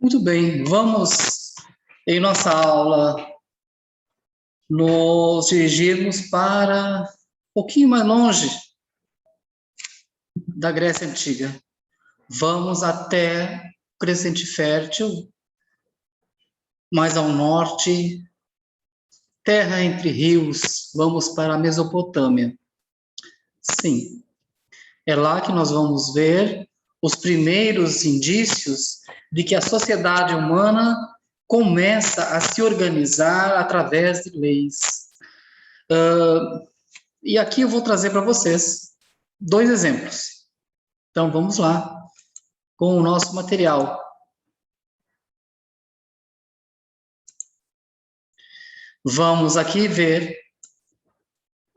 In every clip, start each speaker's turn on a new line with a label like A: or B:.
A: Muito bem, vamos, em nossa aula, nos dirigirmos para um pouquinho mais longe da Grécia Antiga. Vamos até o Crescente Fértil, mais ao norte, terra entre rios, vamos para a Mesopotâmia. Sim, é lá que nós vamos ver os primeiros indícios de que a sociedade humana começa a se organizar através de leis. E aqui eu vou trazer para vocês 2 exemplos. Então, vamos lá com o nosso material. Vamos aqui ver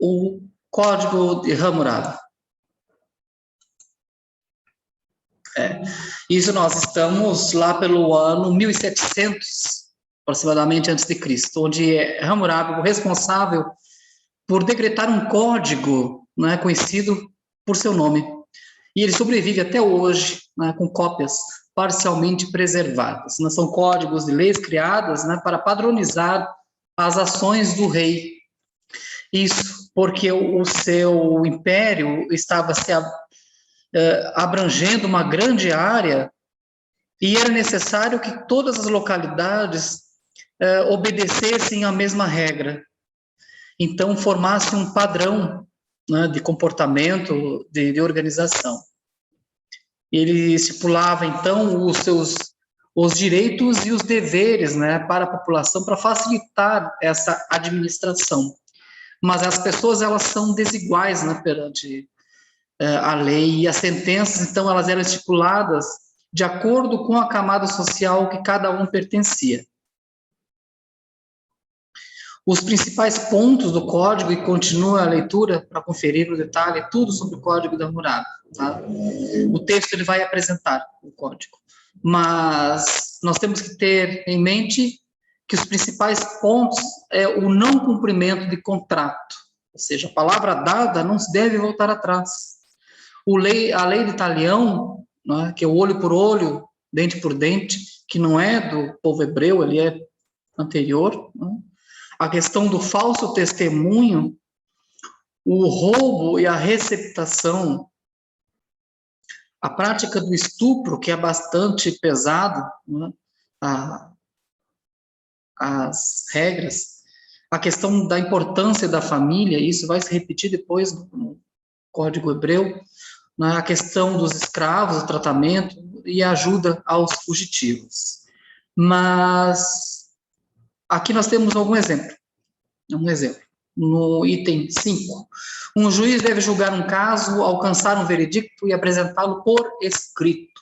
A: o Código de Hammurabi. Isso nós estamos lá pelo ano 1700, aproximadamente antes de Cristo, onde Hammurabi, o responsável por decretar um código, né, conhecido por seu nome. E ele sobrevive até hoje, né, com cópias parcialmente preservadas. Né, são códigos de leis criadas, né, para padronizar as ações do rei. Isso porque o seu império estava se abrangendo uma grande área e era necessário que todas as localidades obedecessem à mesma regra. Então, formasse um padrão, né, de comportamento, de organização. Ele estipulava, então, os direitos e os deveres, né, para a população, para facilitar essa administração. Mas as pessoas, elas são desiguais, né, perante a lei, e as sentenças, então, elas eram estipuladas de acordo com a camada social que cada um pertencia. Os principais pontos do código, e continua a leitura para conferir no detalhe tudo sobre o código da Hammurabi. Tá? O texto ele vai apresentar o código, mas nós temos que ter em mente que os principais pontos é o não cumprimento de contrato, ou seja, a palavra dada não se deve voltar atrás. A lei de Talião, né, que é o olho por olho, dente por dente, que não é do povo hebreu, ele é anterior, né? A questão do falso testemunho, o roubo e a receptação, a prática do estupro, que é bastante pesado, né? As regras, a questão da importância da família, isso vai se repetir depois no Código Hebreu, né? A questão dos escravos, o tratamento e a ajuda aos fugitivos. Mas aqui nós temos algum exemplo. Um exemplo, no item 5, um juiz deve julgar um caso, alcançar um veredicto e apresentá-lo por escrito.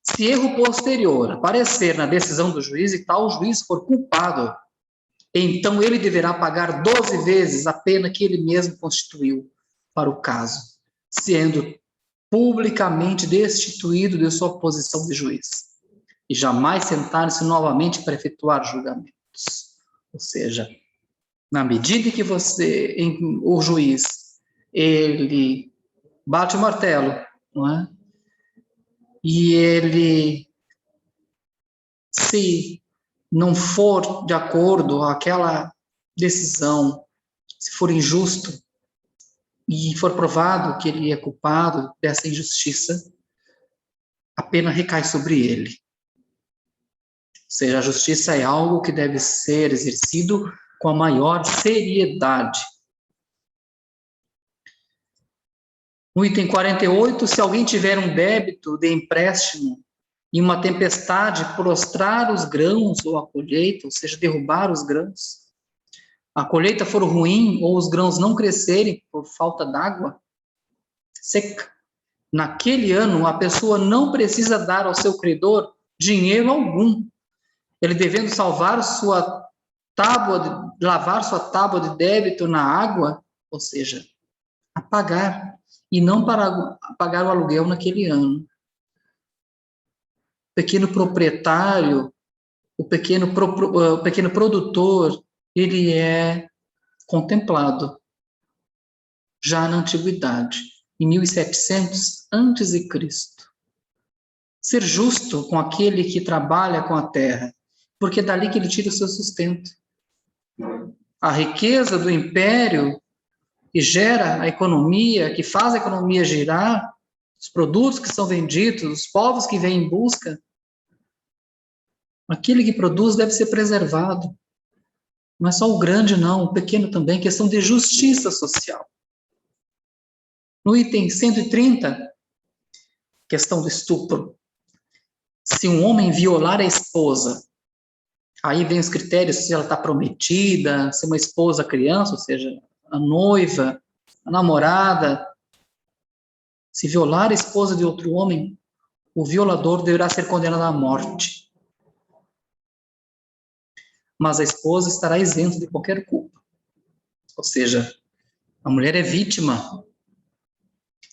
A: Se erro posterior aparecer na decisão do juiz e tal juiz for culpado, então ele deverá pagar 12 vezes a pena que ele mesmo constituiu para o caso, sendo publicamente destituído de sua posição de juiz, e jamais sentar-se novamente para efetuar julgamentos. Ou seja, na medida que o juiz, ele bate o martelo, não é? E ele, se não for de acordo com aquela decisão, se for injusto, e for provado que ele é culpado dessa injustiça, a pena recai sobre ele. Ou seja, a justiça é algo que deve ser exercido com a maior seriedade. No item 48, se alguém tiver um débito de empréstimo e uma tempestade prostrar os grãos ou a colheita, ou seja, derrubar os grãos, a colheita for ruim ou os grãos não crescerem por falta d'água seca, naquele ano a pessoa não precisa dar ao seu credor dinheiro algum. Ele devendo lavar sua tábua de débito na água, ou seja, a pagar, e não para pagar o aluguel naquele ano. O pequeno proprietário, o pequeno produtor, ele é contemplado já na antiguidade, em 1700 a.C. ser justo com aquele que trabalha com a terra, porque é dali que ele tira o seu sustento. A riqueza do império que gera a economia, que faz a economia girar, os produtos que são vendidos, os povos que vêm em busca, aquele que produz deve ser preservado. Não é só o grande, não, o pequeno também, questão de justiça social. No item 130, questão do estupro. Se um homem violar a esposa, aí vem os critérios, se ela está prometida, se é uma esposa criança, ou seja, a noiva, a namorada. Se violar a esposa de outro homem, o violador deverá ser condenado à morte. Mas a esposa estará isenta de qualquer culpa. Ou seja, a mulher é vítima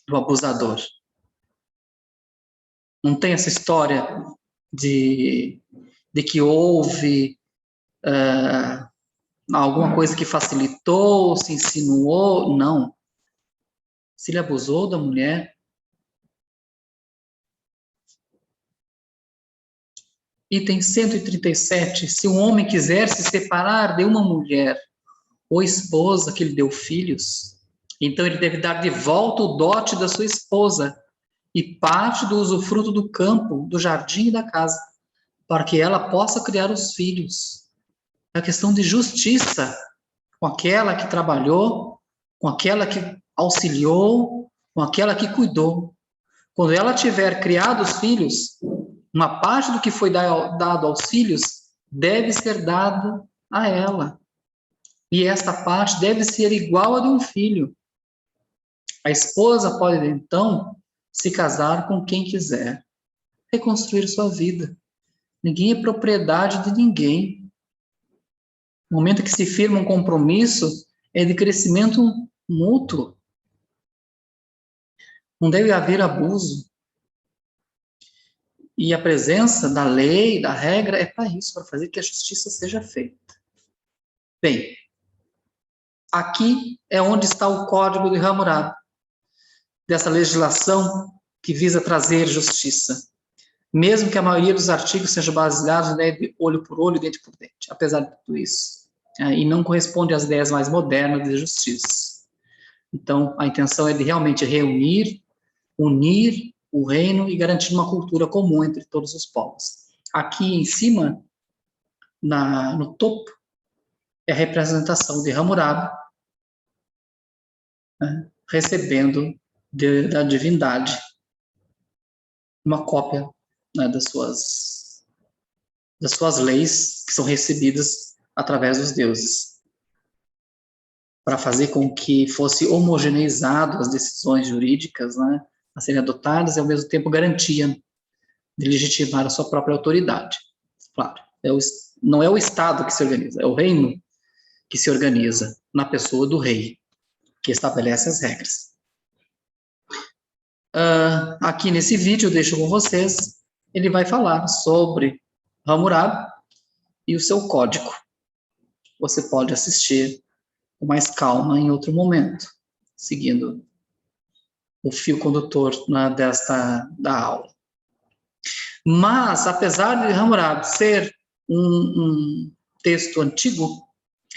A: do abusador. Não tem essa história de que houve alguma coisa que facilitou, se insinuou. Não. Se ele abusou da mulher, item 137, se um homem quiser se separar de uma mulher ou esposa que lhe deu filhos, então ele deve dar de volta o dote da sua esposa e parte do usufruto do campo, do jardim e da casa, para que ela possa criar os filhos. É a questão de justiça com aquela que trabalhou, com aquela que auxiliou, com aquela que cuidou. Quando ela tiver criado os filhos, uma parte do que foi dado aos filhos deve ser dado a ela. E esta parte deve ser igual à de um filho. A esposa pode, então, se casar com quem quiser, reconstruir sua vida. Ninguém é propriedade de ninguém. No momento que se firma um compromisso, é de crescimento mútuo. Não deve haver abuso. E a presença da lei, da regra, é para isso, para fazer que a justiça seja feita. Bem, aqui é onde está o Código de Hammurabi, dessa legislação que visa trazer justiça. Mesmo que a maioria dos artigos seja baseados na ideia de olho por olho, dente por dente, apesar de tudo isso. E não corresponde às ideias mais modernas de justiça. Então, a intenção é de realmente reunir, unir o reino e garantir uma cultura comum entre todos os povos. Aqui em cima, no topo, é a representação de Hammurabi, recebendo da divindade uma cópia, das suas leis que são recebidas através dos deuses, para fazer com que fosse homogeneizado as decisões jurídicas, a serem adotadas e ao mesmo tempo garantia de legitimar a sua própria autoridade. Claro, não é o Estado que se organiza, é o reino que se organiza na pessoa do rei, que estabelece as regras. Aqui nesse vídeo eu deixo com vocês, ele vai falar sobre Hammurabi e o seu código. Você pode assistir com mais calma em outro momento, seguindo o fio condutor da aula. Mas, apesar de Hammurabi ser um texto antigo,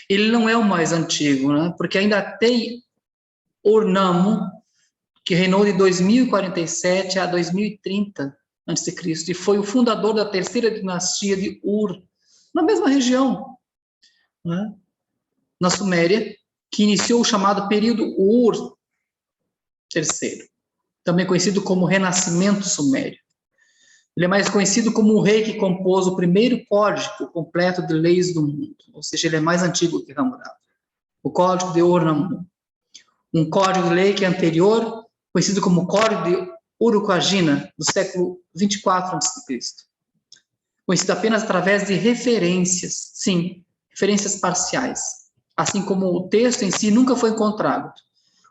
A: ele não é o mais antigo, porque ainda tem Ur-Nammu, que reinou de 2047 a 2030 a.C., e foi o fundador da terceira dinastia de Ur, na mesma região, na Suméria, que iniciou o chamado período Ur III, também conhecido como Renascimento Sumério. Ele é mais conhecido como o rei que compôs o primeiro código completo de leis do mundo, ou seja, ele é mais antigo que Hammurabi. O Código de Ur-Nammu, um código de lei que é anterior, conhecido como Código de Urukagina, do século 24 a.C., conhecido apenas através de referências, sim, referências parciais, assim como o texto em si nunca foi encontrado.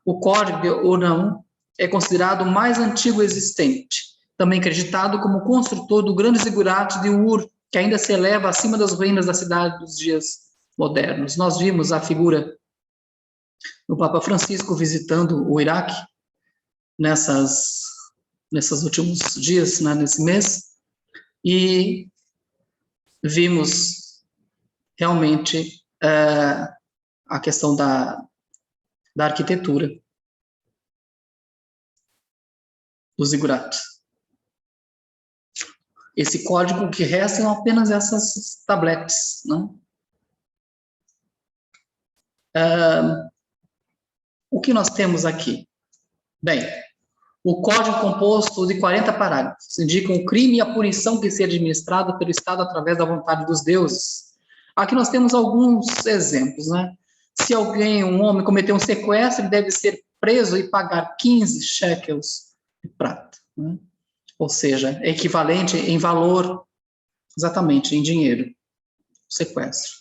A: O Código de Ur-Nammu é considerado o mais antigo existente, também acreditado como construtor do grande zigurate de Ur, que ainda se eleva acima das ruínas da cidade dos dias modernos. Nós vimos a figura do Papa Francisco visitando o Iraque nesses últimos dias, né, nesse mês, e vimos realmente a questão da arquitetura dos zigurates. Esse código que resta são apenas essas tabletes, né? O que nós temos aqui? Bem, o código composto de 40 parágrafos indicam o crime e a punição que se administrada pelo Estado através da vontade dos deuses. Aqui nós temos alguns exemplos, né? Se alguém, um homem, cometeu um sequestro, ele deve ser preso e pagar 15 shekels de prata, né? Ou seja, é equivalente em valor, exatamente, em dinheiro, o sequestro.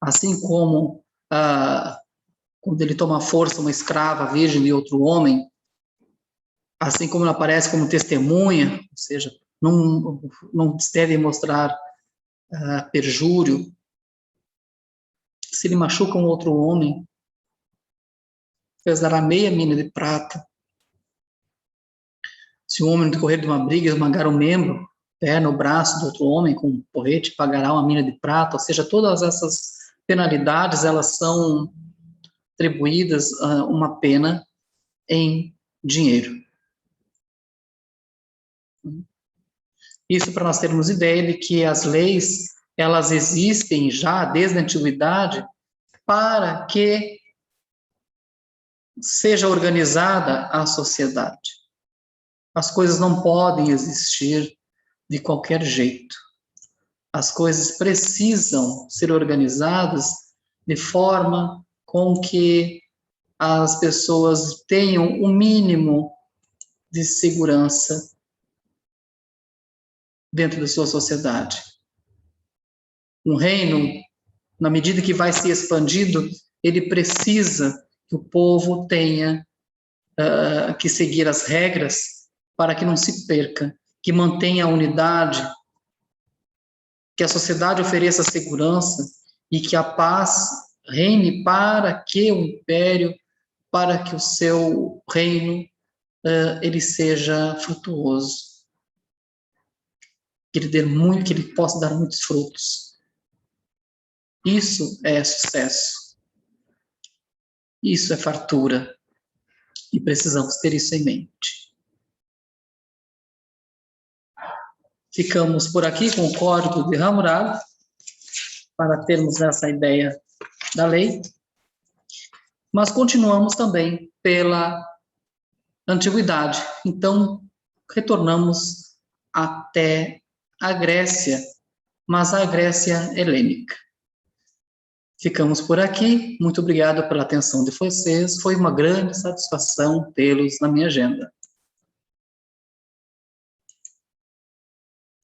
A: Assim como quando ele toma à força uma escrava virgem de outro homem, assim como ela aparece como testemunha, ou seja, não deve mostrar perjúrio. Se ele machuca um outro homem, pesará meia mina de prata. Se o homem, no decorrer de uma briga, esmagar um membro, perna ou braço do outro homem com um porrete, pagará uma mina de prata. Ou seja, todas essas penalidades, elas são atribuídas a uma pena em dinheiro. Isso para nós termos ideia de que as leis, elas existem já desde a antiguidade para que seja organizada a sociedade. As coisas não podem existir de qualquer jeito. As coisas precisam ser organizadas de forma com que as pessoas tenham o mínimo de segurança dentro da sua sociedade. Um reino, na medida que vai se expandindo, ele precisa que o povo tenha que seguir as regras para que não se perca, que mantenha a unidade, que a sociedade ofereça segurança e que a paz reine para que o império, para que o seu reino, ele seja frutuoso, que ele dê muito, que ele possa dar muitos frutos. Isso é sucesso. Isso é fartura. E precisamos ter isso em mente. Ficamos por aqui com o Código de Hammurabi, para termos essa ideia da lei, mas continuamos também pela antiguidade. Então, retornamos até a Grécia, mas a Grécia helênica. Ficamos por aqui. Muito obrigado pela atenção de vocês. Foi uma grande satisfação tê-los na minha agenda.